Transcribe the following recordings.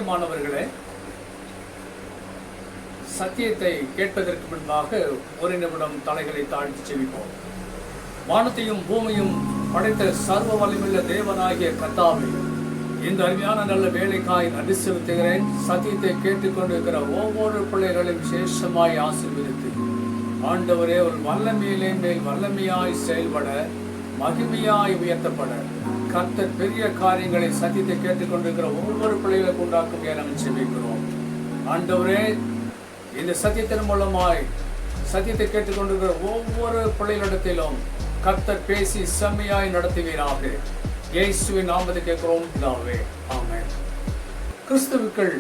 பிரியமானவர்களே, சத்தியத்தை கேட்பதற்கு முன்பாக ஒரு நிமிடம் தலைகளை தாழ்த்தி செவிப்போம். வானத்தையும் பூமியும் படைத்த சர்வ வல்லமையுள்ள தேவனாகிய கர்த்தாவே, இந்த அருமையான நல்ல வேலைக்காய் நன்றி செலுத்துகிறேன். சத்தியத்தை கேட்டுக்கொண்டிருக்கிற ஒவ்வொரு பிள்ளைகளையும் விசேஷமாய் ஆசீர்வதித்து ஆண்டவரே, ஒரு வல்லமையிலே மேல் வல்லமையாய் செயல்பட, மகிமையாய் உயர்த்தப்பட கர்த்தர் பெரிய காரியங்களை சத்தியத்தை கேட்டுக்கொண்டிருக்கிற ஒவ்வொரு பிள்ளைகளுக்கு உண்டாக்கும் நாங்கள் செபிக்கிறோம். ஆண்டவரே, இந்த சத்தியத்தின் மூலமாய் சத்தியத்தை கேட்டுக்கொண்டிருக்கிற ஒவ்வொரு பிள்ளைகளிடத்திலும் கர்த்தர் பேசி செம்மையாய் நடத்துவீராக. இயேசுவின் நாமத்தை கேட்கிறோம் பிதாவே, ஆமென். கிறிஸ்துவுக்குள்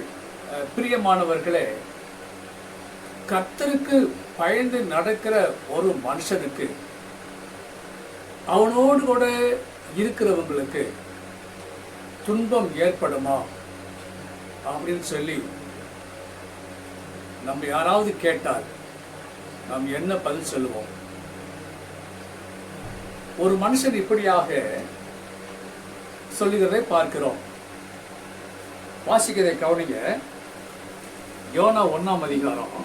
பிரியமானவர்களே, கர்த்தருக்கு பயந்து நடக்கிற ஒரு மனுஷனுக்கு அவனோடு கூட இருக்கிறவங்களுக்கு துன்பம் ஏற்படுமா அப்படின்னு சொல்லி நம்ம யாராவது கேட்டால் நாம் என்ன பதில் சொல்லுவோம்? ஒரு மனுஷன் இப்படியாக சொல்லுகிறதை பார்க்கிறோம். வாசிக்கிறதை கவனிங்க. யோனா 1ஆம் அதிகாரம்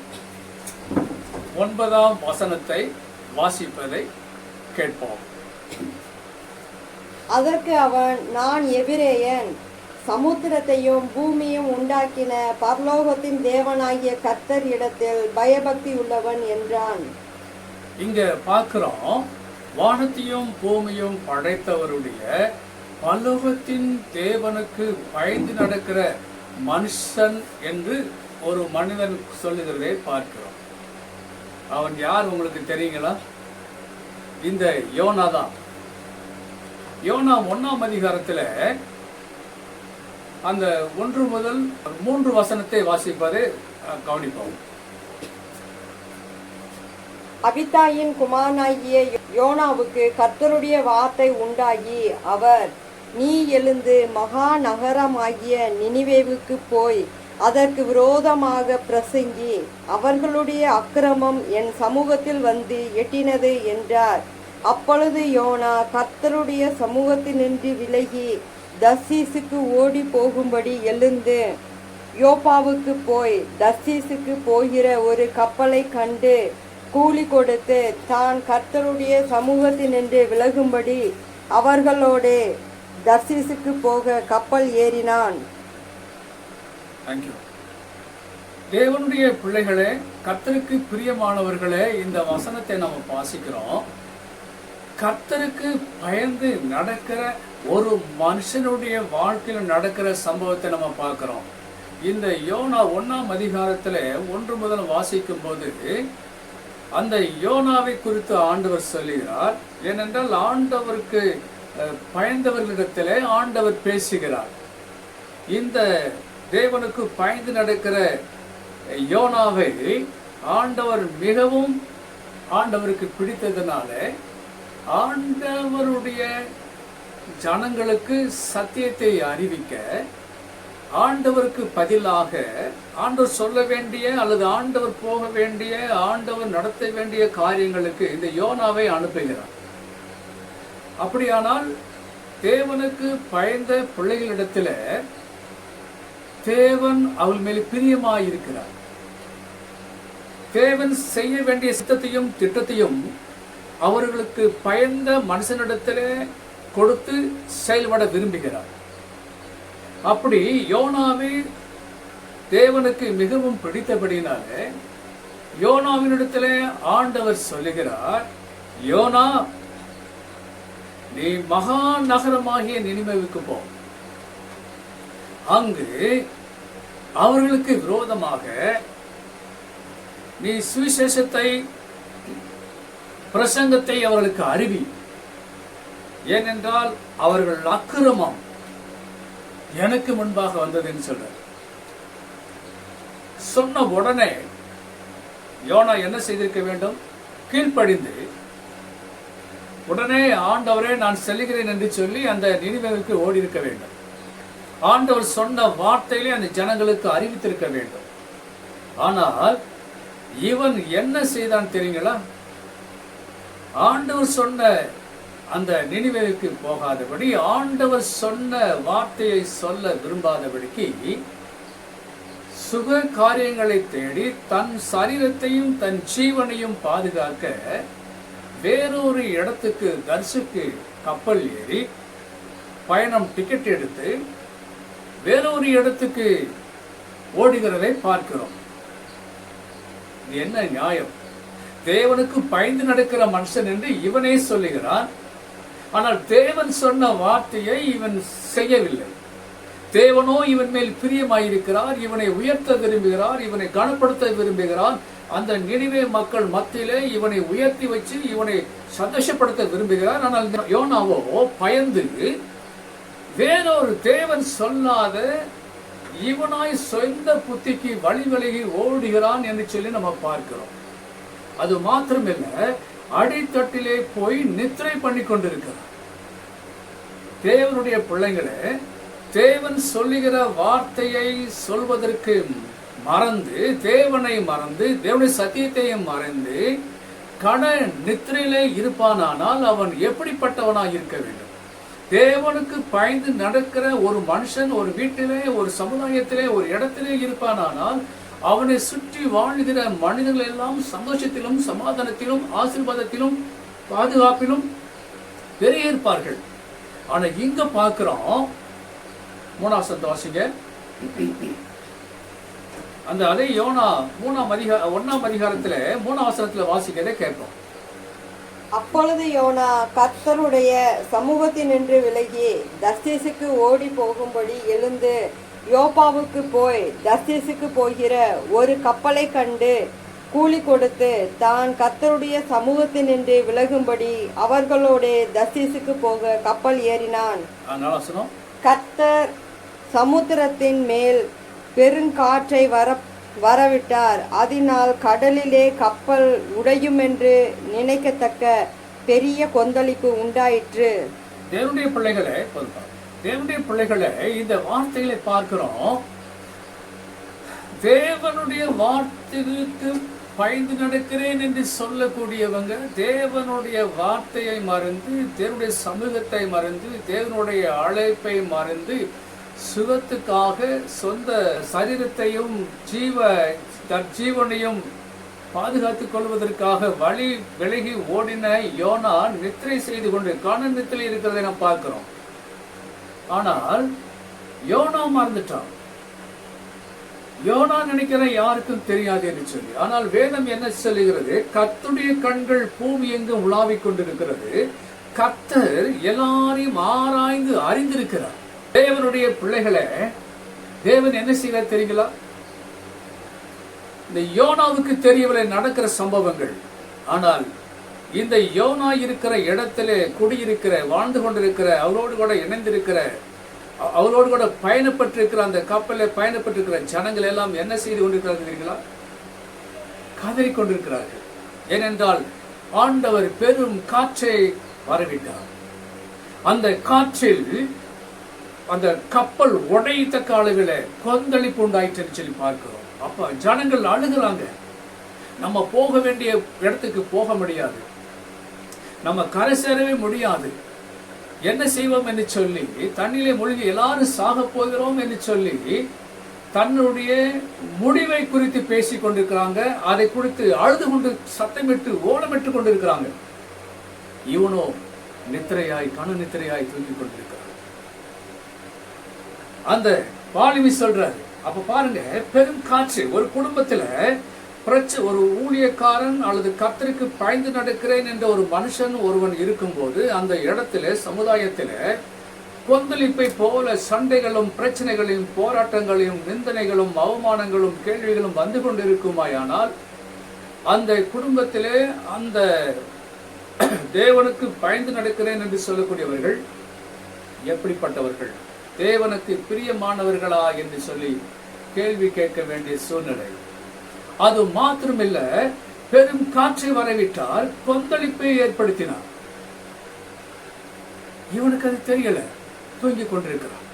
9ஆம் வசனத்தை வாசிப்பதை கேட்போம். அதற்கு அவன், நான் எபிரேயன், சமுத்திரத்தையும் பூமியும் உண்டாக்கின பரலோகத்தின் தேவனாகிய கர்த்தர் இடத்தில் பயபக்தி உள்ளவன் என்றான். இங்க பார்க்கிறோம், வானத்தையும் பூமியும் படைத்தவருடைய பரலோகத்தின் தேவனுக்கு பயந்து நடக்கிற மனுஷன் என்று ஒரு மனிதன் சொல்லுகிறதை பார்க்கிறோம். அவன் யார் உங்களுக்கு தெரியுங்களா? இந்த யோனா தான். யோனா 1ஆம் அதிகாரத்தில் அந்த 1 முதல் 3 வசனத்தை வாசிப்பதை கவனிப்போம். அபித்தாயின் குமாரனாகிய யோனாவுக்கு கர்த்தருடைய வார்த்தை உண்டாகி, அவர், நீ எழுந்து மகா நகரமாகிய நினிவேவுக்கு போய் அதற்கு விரோதமாக பிரசங்கி, அவர்களுடைய அக்கிரமம் என் சமூகத்தில் வந்து எட்டினது என்றார். அப்பொழுது யோனா கர்த்தருடைய சமூகத்தினின்று விலகி தர்சீசுக்கு ஓடி போகும்படி எழுந்து யோப்பாவுக்கு போய் தர்சீசுக்கு போகிற ஒரு கப்பலை கண்டு கூலி கொடுத்து தான் கர்த்தருடைய சமூகத்தினின்று விலகும்படி அவர்களோடு தர்சீசுக்கு போக கப்பல் ஏறினான். தேவனுடைய பிள்ளைகளே, கர்த்தருக்கு பிரியமானவர்களே, இந்த வசனத்தை நம்ம வாசிக்கிறோம். கர்த்தருக்கு பயந்து நடக்கிற ஒரு மனுஷனுடைய வாழ்க்கையில் நடக்கிற சம்பவத்தை நம்ம பார்க்கிறோம். இந்த யோனா 1ஆம் அதிகாரத்தில் 1 முதல் வாசிக்கும் போது அந்த யோனாவை குறித்து ஆண்டவர் சொல்லுகிறார். ஏனென்றால் ஆண்டவருக்கு பயந்தவர்களிடத்திலே ஆண்டவர் பேசுகிறார். இந்த தேவனுக்கு பயந்து நடக்கிற யோனாவை ஆண்டவர் மிகவும் ஆண்டவருக்கு பிடித்ததுனால ஆண்டவருடைய ஜனங்களுக்கு சத்தியத்தை அறிவிக்க ஆண்டவருக்கு பதிலாக ஆண்டவர் சொல்ல வேண்டிய அல்லது ஆண்டவர் போக வேண்டிய ஆண்டவர் நடத்த வேண்டிய காரியங்களுக்கு இந்த யோனாவை அனுப்புகிறார். அப்படியானால் தேவனுக்கு பயந்த பிள்ளைகளிடத்துல தேவன் அவள் மேல் பிரியமாயிருக்கிறார். தேவன் செய்ய வேண்டிய சித்தத்தையும் திட்டத்தையும் அவர்களுக்கு பயந்த மனுஷனிடத்திலே கொடுத்து செயல்பட விரும்புகிறார். அப்படி யோனாவை தேவனுக்கு மிகவும் பிடித்தபடினால யோனாவினிடத்திலே ஆண்டவர் சொல்லுகிறார், யோனா, நீ மகா நகரமாகிய நினிவேவுக்கு போ. அங்கு அவர்களுக்கு விரோதமாக நீ சுவிசேஷத்தை பிரசங்கத்தை அவர்களுக்கு அறிவி. ஏனென்றால் அவர்கள் அக்கிரமம் எனக்கு முன்பாக வந்ததுன்னு சொல்ற. சொன்ன உடனே யோனா என்ன செய்திருக்க வேண்டும்? கீழ்ப்படிந்து உடனே ஆண்டவரே நான் செல்கிறேன் என்று சொல்லி அந்த நினிவேவுக்கு ஓடி இருக்க வேண்டும். ஆண்டவர் சொன்ன வார்த்தையிலே அந்த ஜனங்களுக்கு அறிவித்திருக்க வேண்டும். ஆனால் இவன் என்ன செய்தான் தெரியுங்களா? ஆண்டவர் சொன்ன அந்த நினிவேவுக்கு போகாதபடி, ஆண்டவர் சொன்ன வார்த்தையை சொல்ல விரும்பாதபடிக்கு சுக காரியங்களை தேடி தன் சரீரத்தையும் தன் ஜீவனையும் பாதுகாக்க வேறொரு இடத்துக்கு தர்சுக்கு கப்பல் ஏறி பயணம் டிக்கெட் எடுத்து வேறொரு இடத்துக்கு ஓடுகிறதை பார்க்கிறோம். இது என்ன நியாயம்? தேவனுக்கு பயந்து நடக்கிற மனுஷன் என்று இவனே சொல்லுகிறான். ஆனால் தேவன் சொன்ன வார்த்தையை இவன் செய்யவில்லை. தேவனோ இவன் மேல் பிரியமாயிருக்கிறார், இவனை உயர்த்த விரும்புகிறார், இவனை கனப்படுத்த விரும்புகிறார். அந்த நினிவே மக்கள் மத்தியிலே இவனை உயர்த்தி வச்சு இவனை சந்தோஷப்படுத்த விரும்புகிறார். ஆனால் யோனாவோ பயந்து வேறொரு தேவன் சொல்லாத இவனாய் சொந்த புத்திக்கு வழி விலகி ஓடுகிறான் என்று சொல்லி நம்ம பார்க்கிறோம். அது மாத்திரமில்ல, அடித்தட்டிலே போய் நித்திரை பண்ணி கொண்டிருக்கிறார். தேவனுடைய பிள்ளைகளே, தேவன் சொல்லுகிற வார்த்தையை சொல்வதற்கு மறந்து, தேவனை மறந்து, தேவனுடைய சத்தியத்தையும் மறந்து கன நித்திரையிலே இருப்பானால் அவன் எப்படிப்பட்டவனாய் இருக்க வேண்டும்? தேவனுக்கு பயந்து நடக்கிற ஒரு மனுஷன் ஒரு வீட்டிலே, ஒரு சமுதாயத்திலே, ஒரு இடத்திலே இருப்பானால் அவனை சுற்றி வாழ்கிற மனிதர்கள் எல்லாம் சந்தோஷத்திலும் சமாதானத்திலும் ஆசீர்வாதத்திலும் பாதுகாப்பிலும் பெரிய இருப்பார்கள். ஆனா இங்க பார்க்கிறோம், 3ஆம் வசனத்தை வாசிங்க. அந்த அதே யோனா 1ஆம் அதிகாரத்துல 3ஆம் வசனத்துல வாசிக்கிறதை கேட்போம். அப்பொழுது யோனா கர்த்தருடைய சமூகத்தினின்று விலகி தர்சீசுக்கு ஓடி போகும்படி எழுந்து யோப்பாவுக்கு போய் தர்சீசுக்கு போகிற ஒரு கப்பலை கண்டு கூலி கொடுத்து தான் கர்த்தருடைய சமூகத்தினின்று விலகும்படி அவர்களோட தர்சீசுக்கு போக கப்பல் ஏறினான். கர்த்தர் சமுத்திரத்தின் மேல் பெருங்காற்றை வரவிட்டார். அதனால் கடலிலே கப்பல் உடையும் என்று நினைக்கத்தக்க பெரிய கொந்தளிப்பு உண்டாயிற்று. தேவனுடைய பிள்ளைகளே, இந்த வார்த்தைகளை பார்க்கிறோம். தேவனுடைய வார்த்தைகளுக்கு பயந்து நடக்கிறேன் என்று சொல்லக்கூடியவங்க தேவனுடைய வார்த்தையை மறந்து, தேவனுடைய சமூகத்தை மறந்து, தேவனுடைய அழைப்பை மறந்து சுகத்துக்காக சொந்த சரீரத்தையும் ஜீவனையும் பாதுகாத்துக் கொள்வதற்காக வழி விலகி ஓடின யோனா நித்திரை செய்து கொண்டு கன நித்திரை இருக்கிறதை நாம் பார்க்கிறோம். ஆனால் யோனா மறந்துட்டான். யோனா நினைக்கிற யாருக்கும் தெரியாது என்று சொல்லி. ஆனால் வேதம் என்ன சொல்லுகிறது? கர்த்தருடைய கண்கள் பூமி எங்கும் உலாவிக் கொண்டிருக்கிறது. கர்த்தர் எல்லாரையும் ஆராய்ந்து அறிந்திருக்கிறார். தேவனுடைய பிள்ளைகளை தேவன் என்ன செய்யறார் தெரியுங்களா? இந்த யோனாவுக்கு தெரியவில்லை நடக்கிற சம்பவங்கள். ஆனால் இந்த யோனா இருக்கிற இடத்திலே குடியிருக்கிற, வாழ்ந்து கொண்டிருக்கிற, அவரோடு கூட இணைந்திருக்கிற, அவரோடு கூட பயணப்பட்டிருக்கிற, அந்த கப்பலில் பயணப்பட்டிருக்கிற ஜனங்கள் எல்லாம் என்ன செய்து கொண்டிருக்கிறார்கள் தெரியுங்களா? கதறி கொண்டிருக்கிறார்கள். ஏனென்றால் ஆண்டவர் பெரும் காற்றை வரவிட்டார். அந்த காற்றில் அந்த கப்பல் உடைத்தக்க அளவில் கொந்தளிப்பு உண்டாயிற்று சொல்லி பார்க்கிறோம். அப்ப ஜனங்கள் அழுகிறாங்க. நம்ம போக வேண்டிய இடத்துக்கு போக முடியாது, நம்ம கரை சேரவே முடியாது, என்ன செய்வோம் என்று சொல்லி தண்ணிலே மூழ்கி எல்லாரும் சாக போகிறோம் என்று சொல்லி தன்னுடைய முடிவை குறித்து பேசிக் கொண்டிருக்கிறாங்க. அதை குறித்து அழுது கொண்டு சத்தமிட்டு ஓலமிட்டு கொண்டிருக்கிறாங்க. இவனோ நித்திரையாய் கணு நித்திரையாய் தூங்கிக் கொண்டிருக்கிறார். அந்த பாலிவி சொல்றாரு. அப்ப பாருங்க, பெரும் காற்று. ஒரு குடும்பத்துல ஒரு ஊழியக்காரன் அல்லது கர்த்தருக்கு பயந்து நடக்கிறேன் என்ற ஒரு மனுஷன் ஒருவன் இருக்கும்போது அந்த இடத்துல சமுதாயத்தில கொந்தளிப்பை போல சண்டைகளும் பிரச்சனைகளையும் போராட்டங்களையும் நிந்தனைகளும் அவமானங்களும் கேள்விகளும் வந்து கொண்டிருக்குமாயானால் அந்த குடும்பத்திலே அந்த தேவனுக்கு பயந்து நடக்கிறேன் என்று சொல்லக்கூடியவர்கள் எப்படிப்பட்டவர்கள், தேவனுக்கு பிரியமானவர்களா என்று சொல்லி கேள்வி கேட்க வேண்டிய சூழ்நிலை. அது மாத்திரமில்ல, பெரும் காற்றை வரவிட்டால் கொந்தளிப்பை ஏற்படுத்தினார். இவனுக்கு அது தெரியல, தூங்கிக் கொண்டிருக்கிறான்.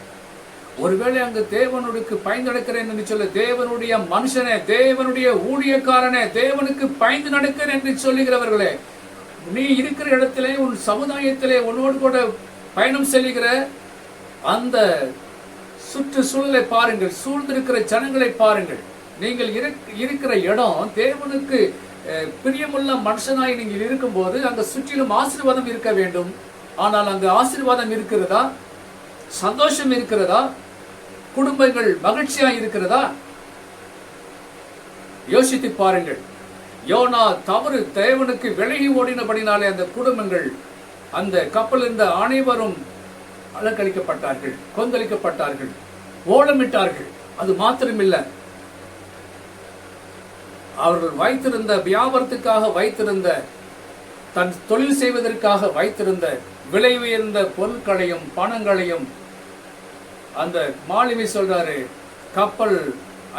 ஒருவேளை அங்கு தேவனுக்கு பயந்து நடக்கிறேன் என்று சொல்ல, தேவனுடைய மனுஷனே, தேவனுடைய ஊழியக்காரனே, தேவனுக்கு பயந்து நடக்கிறேன் என்று சொல்லுகிறவர்களே, நீ இருக்கிற இடத்திலே உன் சமுதாயத்திலே உன்னோடு கூட பயணம் செல்லுகிற அந்த சுற்றுச்சூழலை பாருங்கள், சூழ்ந்திருக்கிற ஜனங்களை பாருங்கள். நீங்கள் இருக்கிற இடம் தேவனுக்கு பிரியமுள்ள மனுஷனாய் நீங்கள் இருக்கும்போது அங்க சுற்றிலும் ஆசீர்வாதம் இருக்க வேண்டும். ஆனால் அங்கு ஆசீர்வாதம் இருக்கிறதா? சந்தோஷம் இருக்கிறதா? குடும்பங்கள் மகிழ்ச்சியா இருக்கிறதா? யோசித்து பாருங்கள். யோனா தவறு தேவனுக்கு விலகி ஓடினபடினாலே அந்த குடும்பங்கள், அந்த கப்பல் இருந்த அனைவரும் அலக்கழிக்கப்பட்டார்கள், கொந்தளிக்கப்பட்டார்கள், ஓலமிட்டார்கள். அது மாத்திரமில்ல, அவர்கள் வைத்திருந்த வியாபாரத்துக்காக வைத்திருந்த, தன் தொழில் செய்வதற்காக வைத்திருந்த விலை உயர்ந்த பொருட்களையும் பணங்களையும், அந்த மாலுமி சொல்றாரு, கப்பல்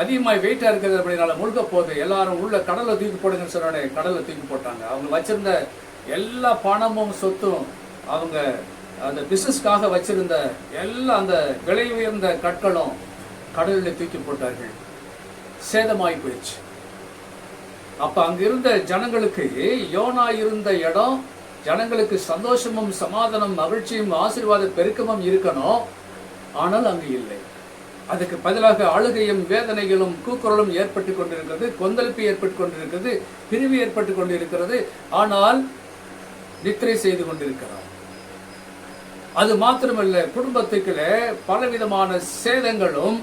அதிகமாக வெயிட்டா இருக்கிறது அப்படின்னால முழுக்க போகுது, எல்லாரும் உள்ள கடலை தூக்கி போடுங்கன்னு சொன்னானே, கடலை தூக்கி போட்டாங்க. அவங்க வச்சிருந்த எல்லா பணமும் சொத்தும், அவங்க அந்த பிசினஸ்க்காக வச்சிருந்த எல்லா அந்த விலை உயர்ந்த கற்களும் கடலில் தூக்கி போட்டார்கள். சேதமாய் போயிடுச்சு. அப்ப அங்க இருந்த ஜனங்களுக்கு, யோனா இருந்த இடம் ஜனங்களுக்கு சந்தோஷமும் சமாதானம் மகிழ்ச்சியும் ஆசீர்வாத பெருக்கமும் இருக்கணும். ஆனால் அங்கு இல்லை. அதுக்கு பதிலாக அழுகையும் வேதனைகளும் கூக்குரலும் ஏற்பட்டு கொண்டிருக்கிறது, கொந்தளிப்பு ஏற்பட்டு கொண்டிருக்கிறது, பிரிவு ஏற்பட்டு கொண்டிருக்கிறது. ஆனால் நித்திரை செய்து கொண்டிருக்கிறார். அது மாத்திரமல்ல, குடும்பத்துக்குள்ளே பலவிதமான சேதங்களும்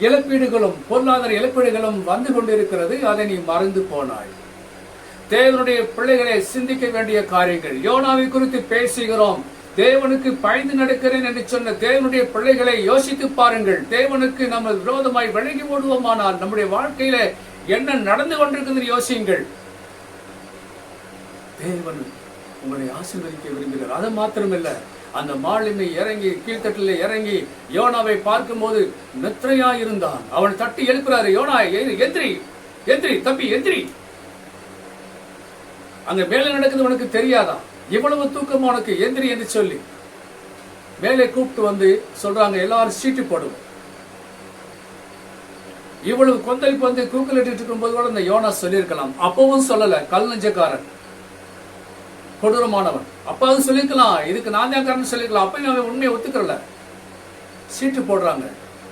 இழப்பீடுகளும் பொருளாதார இழப்பீடுகளும் வந்து கொண்டிருக்கிறது. அதை நீ மறந்து போனாய். தேவனுடைய பிள்ளைகளை சிந்திக்க வேண்டிய காரியங்கள். யோனாவை குறித்து பேசுகிறோம். தேவனுக்கு பயந்து நடக்கிறேன் என்று சொன்ன தேவனுடைய பிள்ளைகளை யோசித்து பாருங்கள். தேவனுக்கு நம்ம விரோதமாய் விலகி ஓடுவோமானால் நம்முடைய வாழ்க்கையில என்ன நடந்து கொண்டிருக்கிறது யோசியுங்கள். தேவன் உங்களை ஆசீர்வதிக்க விரும்புகிறார். அது மாத்திரமில்ல, அந்த மாலுமி இறங்கி கீழ்த்தட்டில் இறங்கி யோனாவை பார்க்கும் போது நித்திரையா இருந்தான். அவன் தட்டி எழுப்புறாரு, யோனா எந்திரி, எந்திரி தம்பி எந்திரி. அங்க மேலே நடக்குது உனக்கு தெரியாதா? இவ்வளவு தூக்கம் உனக்கு, எந்திரி என்று சொல்லி மேலே கூப்பிட்டு வந்து சொல்றாங்க, எல்லாரும் சீட்டு போடுவோம். இவ்வளவு கொந்தளிப்பு வந்து கூக்கல் இட்டு இருக்கும் போது கூட இந்த யோனா சொல்லியிருக்கலாம். அப்பவும் சொல்லல, கல் நெஞ்சக்காரன், கொடூரமானவன். அப்பாவும் சொல்லிருக்கலாம், இதுக்கு நான் தான் காரணம் சொல்லிருக்கலாம். அப்பயும் அவன் உண்மையை ஒத்துக்கல. சீட்டு போடுறாங்க,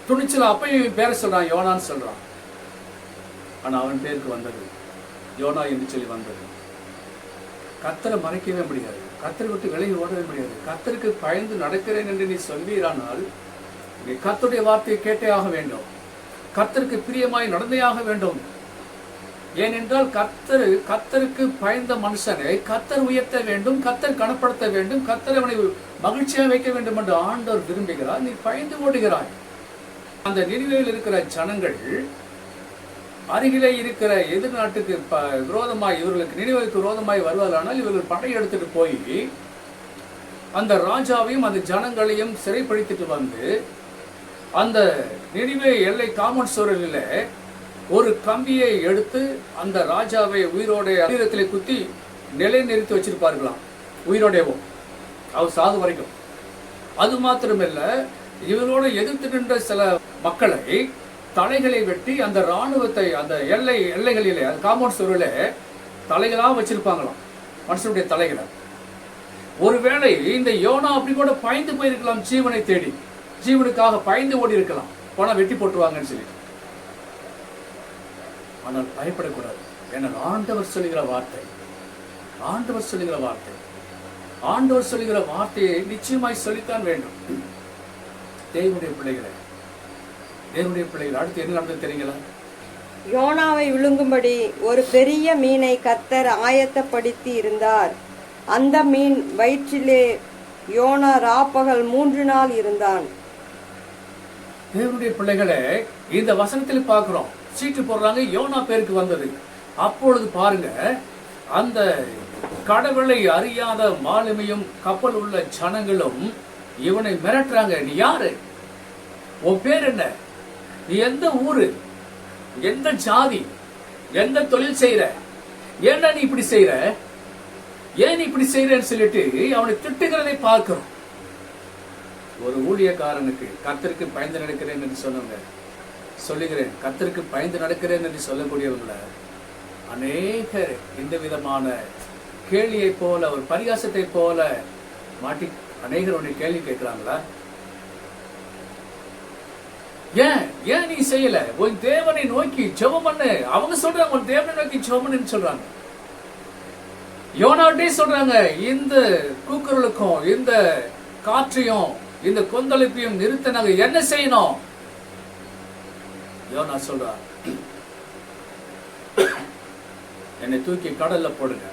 துணிச்சல அப்பயும் பேர சொல்றான், யோனான்னு சொல்றான். ஆனா அவன் பேருக்கு வந்தது யோனா என்று சொல்லி வந்தது. கர்த்தரை மறைக்கவே முடியாது, கர்த்தரை விட்டு விலகி ஓடவே முடியாது. கர்த்தருக்கு பயந்து நடக்கிறேன் என்று நீ சொல்வீரானால் நீ கர்த்தருடைய வார்த்தையை கேட்டே ஆக வேண்டும். கர்த்தருக்கு பிரியமாய் நடந்தே ஆக வேண்டும். ஏனென்றால் கர்த்தருக்கு பயந்த மனுஷனை கர்த்தர் உயர்த்த வேண்டும், கர்த்தர் கனப்படுத்த வேண்டும், கர்த்தர் அவனை மகிழ்ச்சியாக வைக்க வேண்டும் என்று ஆண்டவர் விரும்புகிறார். நீ பயந்து ஓடுகிறாய். அந்த நினிவேயில் இருக்கிற ஜனங்கள் அருகிலே இருக்கிற எதிர்நாட்டுக்கு விரோதமாய், இவர்களுக்கு நினிவேக்கு விரோதமாய் வருவதானால் இவர்கள் படையெடுத்துட்டு போய் அந்த ராஜாவையும் அந்த ஜனங்களையும் சிறைப்படுத்திட்டு வந்து அந்த நினிவே எல்லை காமன் சூழலில் ஒரு கம்பியை எடுத்து அந்த ராஜாவை உயிரோட சரீரத்திலே குத்தி நிலை நிறுத்தி வச்சிருப்பார்களாம், உயிரோடவும் அவர் சாது வரைக்கும். அது மாத்திரமில்ல, இவரோட எதிர்த்து நின்ற சில மக்களை தலைகளை வெட்டி அந்த ராணுவத்தை அந்த எல்லைகளிலே, அந்த காம்பவுண்ட் சுவரிலே தலைகளா வச்சிருப்பாங்களாம், மனுஷனுடைய தலைகளை. ஒருவேளை இந்த யோனா அப்படி கூட பயந்து போயிருக்கலாம், ஜீவனை தேடி, ஜீவனுக்காக பயந்து ஓடி இருக்கலாம், போனா வெட்டி போட்டுருவாங்கன்னு சொல்லி. ஆனால் பயப்படக்கூடாது. ஏன்னா ஆண்டவர் சொல்லுகிற வார்த்தை, ஆண்டவர் சொல்லுகிற வார்த்தை, ஆண்டவர் சொல்லுகிற வார்த்தையை நிச்சயமாய் சொல்லித்தான் வேண்டும். தேவனுடைய பிள்ளைகளை, தேவனுடைய பிள்ளைகள் அடுத்து என்ன நடந்தது தெரியுங்களா? யோனாவை விழுங்கும்படி ஒரு பெரிய மீனை கர்த்தர் ஆயத்தப்படுத்தி இருந்தார். அந்த மீன் வயிற்றிலே யோனா ராப்பகல் 3 நாள் இருந்தான். தேவனுடைய பிள்ளைகளை இந்த வசனத்தில் பார்க்கிறோம். சீட்டு போடுறாங்க, யோனா பேருக்கு வந்தது. அப்பொழுது பாருங்க, அந்த கடவுளை அறியாத மாலுமியும் கப்பல் உள்ள ஜனங்களும் இவனை மிரட்டுறாங்க. நீ யாரு? உன் பேர் என்ன? நீ எந்த ஊரு, எந்த ஜாதி, எந்த தொழில் செய்யற, ஏன்னா நீ இப்படி செய்யற, ஏன் இப்படி செய்யறன்னு சொல்லிட்டு அவனை திட்டுகிறதை பார்க்கிறோம். ஒரு ஊழியக்காரனுக்கு கர்த்தருக்கு பயந்து நடக்கிறேன் என்று சொன்னவங்க, சொல்லுகிறேன், கர்த்தருக்கு பயந்து நடக்கிறேன் என்று சொல்லக்கூடியவங்களை அநேகர் இந்த விதமான கேள்வியை போல, ஒரு பரிகாசத்தை போல மாட்டி அநேகர் உன்னை கேள்வி கேட்கிறாங்களா? ஏன் நீ செய்யல? உன் தேவனை நோக்கி ஜெபம் பண்ணு. அவங்க சொல்றாங்க உன் தேவனை நோக்கி ஜெபம் பண்ணுன்னு சொல்றாங்க. யோனாட்டே சொல்றாங்க, இந்த கூக்குரலுக்கும் இந்த காற்றையும் இந்த கொந்தளிப்பையும் நிறுத்த நாங்க என்ன செய்யணும்? யோனா சொல்றார், என்னை தூக்கி கடல்ல போடுங்க,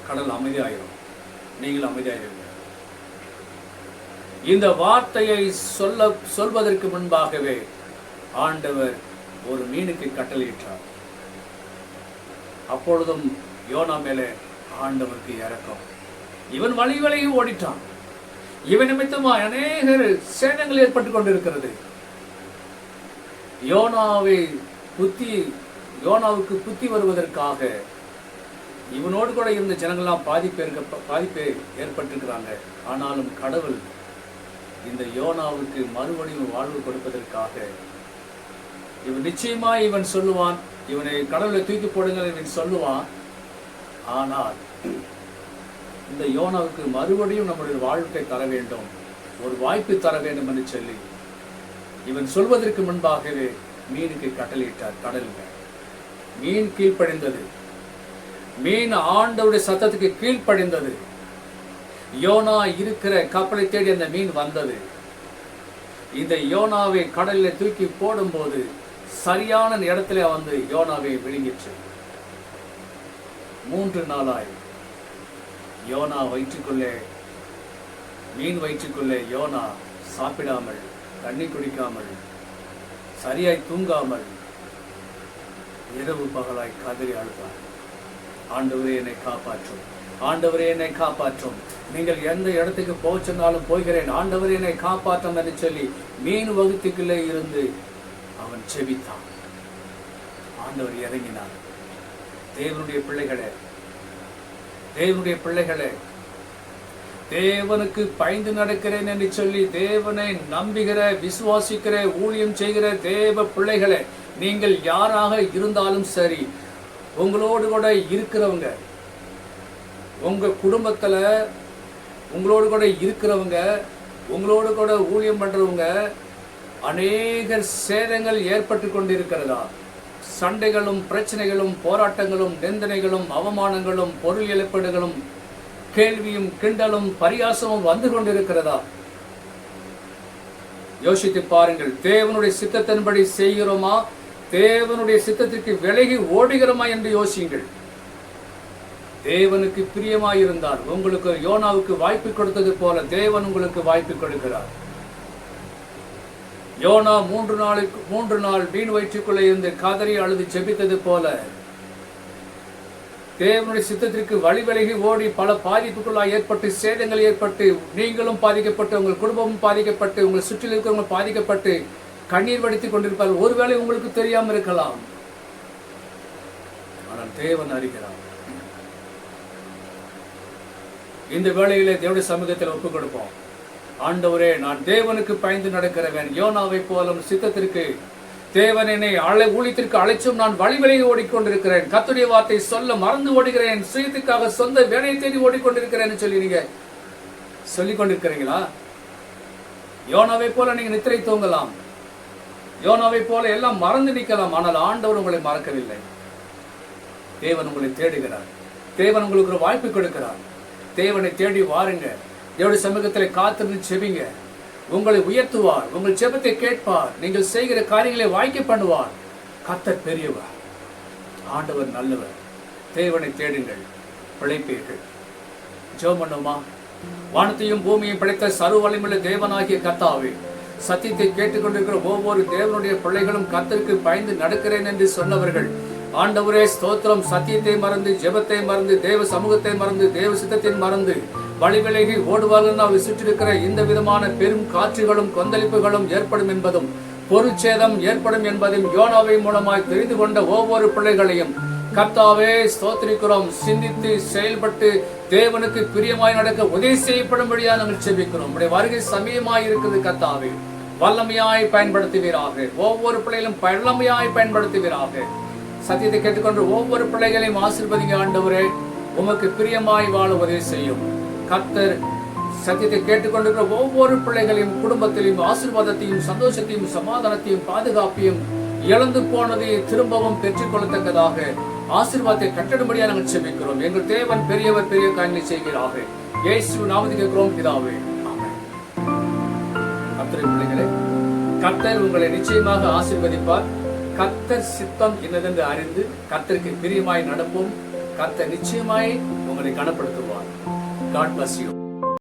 கடல் அமைதியாயிரும், நீங்கள் அமைதியாயிருங்க. இந்த வார்த்தையை சொல்வதற்கு முன்பாகவே ஆண்டவர் ஒரு மீனுக்கு கட்டளையிட்டார். அப்பொழுதும் யோனா மேலே ஆண்டவருக்கு இரக்கம். இவன் வழி விலகி ஓடிட்டான். இவன் நிமித்தமா அநேக சேதங்கள் ஏற்பட்டுக் கொண்டிருக்கிறது. யோனாவுக்கு புத்தி வருவதற்காக இவனோடு கூட இருந்த ஜனங்கள்லாம் பாதிப்பு ஏற்பட்டிருக்கிறாங்க. ஆனாலும் கடவுள் இந்த யோனாவுக்கு மறுபடியும் வாழ்வு கொடுப்பதற்காக இவன் நிச்சயமா இவன் சொல்லுவான், இவனை கடவுளை தூக்கி போடுங்கள் இவன் சொல்லுவான். ஆனால் இந்த யோனாவுக்கு மறுபடியும் நம்முடைய வாழ்க்கை தர வேண்டும், ஒரு வாய்ப்பு தர வேண்டும் என்று சொல்லி இவன் சொல்வதற்கு முன்பாகவே மீனுக்கு கட்டளையிட்டார். கடலில் மீன் கீழ்ப்படிந்தது. மீன் ஆண்டவருடைய சத்தத்துக்கு கீழ்ப்படிந்தது. யோனா இருக்கிற கப்பலை தேடி அந்த மீன் வந்தது. இந்த யோனாவை கடலில் தூக்கி போடும்போது சரியான இடத்துல வந்து யோனாவை விழுங்கிற்று. 3 நாளாய் யோனா வயிற்றுக்குள்ளே, மீன் வயிற்றுக்குள்ளே யோனா சாப்பிடாமல், தண்ணி குடிக்காமல், சரியாய் தூங்காமல், இரவு பகலாய் கதறி அழுதார். ஆண்டவரே என்னை காப்பாற்றும், ஆண்டவரே என்னை காப்பாற்றும், நீங்கள் எந்த இடத்துக்கு போக சொன்னாலும் போகிறேன், ஆண்டவரே என்னை காப்பாற்றும் என்று சொல்லி மீன் வகுத்துக்குள்ளே இருந்து அவன் செபித்தான். ஆண்டவர் இறங்கினார். தேவனுடைய பிள்ளைகளே, தேவனுக்கு பயந்து நடக்கிறேன் என்று சொல்லி தேவனை நம்புகிற, விசுவாசிக்கிற, ஊழியம் செய்கிற தேவ பிள்ளைகளே, நீங்கள் யாராக இருந்தாலும் சரி, உங்களோடு கூட இருக்கிறவங்க, உங்க குடும்பத்துல உங்களோடு கூட இருக்கிறவங்க, உங்களோடு கூட ஊழியம் பண்றவங்க, அநேக சேதங்கள் ஏற்பட்டு கொண்டிருக்கிறதா? சண்டைகளும் பிரச்சனைகளும் போராட்டங்களும் நிந்தனைகளும் அவமானங்களும் பொருள் இழப்பீடுகளும் கேள்வியும் கிண்டலும் பரியாசமும் வந்து கொண்டிருக்கிறதா? யோசித்து பாருங்கள். தேவனுடைய சித்தத்தின்படி செய்கிறோமா, தேவனுடைய சித்தத்திற்கு விலகி ஓடுகிறோமா என்று யோசியுங்கள். தேவனுக்கு பிரியமாயிருந்தால் உங்களுக்கு யோனாவுக்கு வாய்ப்பு கொடுத்தது போல தேவன் உங்களுக்கு வாய்ப்பு கொடுக்கிறார். யோனா 3 நாள் மீன் வயிற்றுக்குள்ளே இருந்து கதறி அழுது ஜெபித்தது போல தேவனுடைய சித்தத்திற்கு வழி விலகி ஓடி பல பாதிப்புக்குள்ளாக ஏற்பட்டு, சேதங்கள் ஏற்பட்டு, நீங்களும் பாதிக்கப்பட்டு, உங்கள் குடும்பமும் பாதிக்கப்பட்டு, உங்கள் சுற்றில் இருக்கிறவங்க பாதிக்கப்பட்டு கண்ணீர் வடித்துக் கொண்டிருப்பார்கள். ஒருவேளை உங்களுக்கு தெரியாமல் இருக்கலாம், ஆனால் தேவன் அறிகிறார். இந்த வேளையிலே தேவனுடைய சமூகத்தில் ஒப்புக் கொடுப்போம். ஆண்டவரே, நான் தேவனுக்கு பயந்து நடக்கிறவன், யோனாவை போலும் சித்தத்திற்கு தேவன் என்னை ஊழியத்திற்கு அழைச்சும் நான் வழி விலகி ஓடிக்கொண்டிருக்கிறேன், கர்த்தருடைய வார்த்தை சொல்ல மறந்து ஓடுகிறேன், சுயத்துக்காக சொந்த வேலையை தேடி ஓடிக்கொண்டிருக்கிறேன் சொல்லி நீங்க சொல்லிக் கொண்டிருக்கிறீங்களா? யோனாவை போல நீங்க நித்திரை தூங்கலாம், யோனாவை போல எல்லாம் மறந்து நிற்கலாம். ஆனால் ஆண்டவர் உங்களை மறக்கவில்லை. தேவன் உங்களை தேடுகிறார். தேவன் உங்களுக்கு ஒரு வாய்ப்பு கொடுக்கிறார். தேவனை தேடி வாருங்க. தேவனுடைய சமூகத்தில் காத்திருந்து செபிங்க. உங்களை உயர்த்துவார், உங்கள் ஜெபத்தை கேட்பார், நீங்கள் செய்கிற காரியங்களை வாய்க்க பண்ணுவார். கர்த்தர் பெரியவர், ஆண்டவர் நல்லவர். தேவனை தேடுங்கள், பிழைப்பீர்கள். ஜெபம் பண்ணுமா? வானத்தையும் பூமியையும் படைத்த சர்வ வல்லமையுள்ள தேவனாகிய கர்த்தாவே, சத்தியத்தை கேட்டுக்கொண்டிருக்கிற ஒவ்வொரு தேவனுடைய பிள்ளைகளும் கர்த்தருக்கு பயந்து நடக்கிறேன் என்று சொன்னவர்கள், ஆண்டவரே ஸ்தோத்திரம், சத்தியத்தை மறந்து, ஜெபத்தை மறந்து, தேவ சமூகத்தை மறந்து, தேவ சித்தத்தை மறந்து வழி விலகி ஓடுவார்கள் சுற்றிருக்கிற இந்த விதமான பெரும் காற்றுகளும் கொந்தளிப்புகளும் ஏற்படும் என்பதும், பொருட்சேதம் ஏற்படும் என்பதையும் யோனாவை மூலமாய் தெரிந்து கொண்ட ஒவ்வொரு பிள்ளைகளையும் கர்த்தாவே ஸ்தோத்திரிக்கிறோம். சிந்தித்து செயல்பட்டு தேவனுக்கு பிரியமாய் நடக்க உதவி செய்யப்படும்படியா நாங்கள் செபிக்கிறோம். உடைய வருகை சமயமாய் இருக்குது. கர்த்தாவே வல்லமையாய் பயன்படுத்துவீராக, ஒவ்வொரு பிள்ளைகளும் வல்லமையாய் பயன்படுத்துவீராக. சத்தியத்தை கேட்டுக்கொண்டு ஒவ்வொரு பிள்ளைகளையும் ஆசீர்வதிங்க. ஆண்டவரே, உமக்கு பிரியமாய் வாழ உதவி செய்யும். கர்த்தர் சத்தியத்தை கேட்டுக்கொண்டிருக்கிற ஒவ்வொரு பிள்ளைகளையும், குடும்பத்திலையும் ஆசீர்வாதத்தையும், சந்தோஷத்தையும், சமாதானத்தையும், பாதுகாப்பையும், இழந்து போனதை திரும்பவும் பெற்றுக்கொள்ளத்தக்கதாக ஆசீர்வாதத்தை கட்டடும்படியாக நாங்கள் செபிக்கிறோம். எங்கள் தேவன் பெரியவர், பெரிய காரியங்களை செய்கிறாக. இயேசு நாமத்தில் கேட்கிறோம் பிதாவே, ஆமென். கர்த்தரின் பிள்ளைகளே, கர்த்தர் உங்களை நிச்சயமாக ஆசீர்வதிப்பார். கர்த்தர் சித்தம் என்னதென்று அறிந்து கர்த்தருக்கு பிரியமாய் நடப்போம். கர்த்தர் நிச்சயமாய் உங்களை கனப்படுத்துவார். God bless you.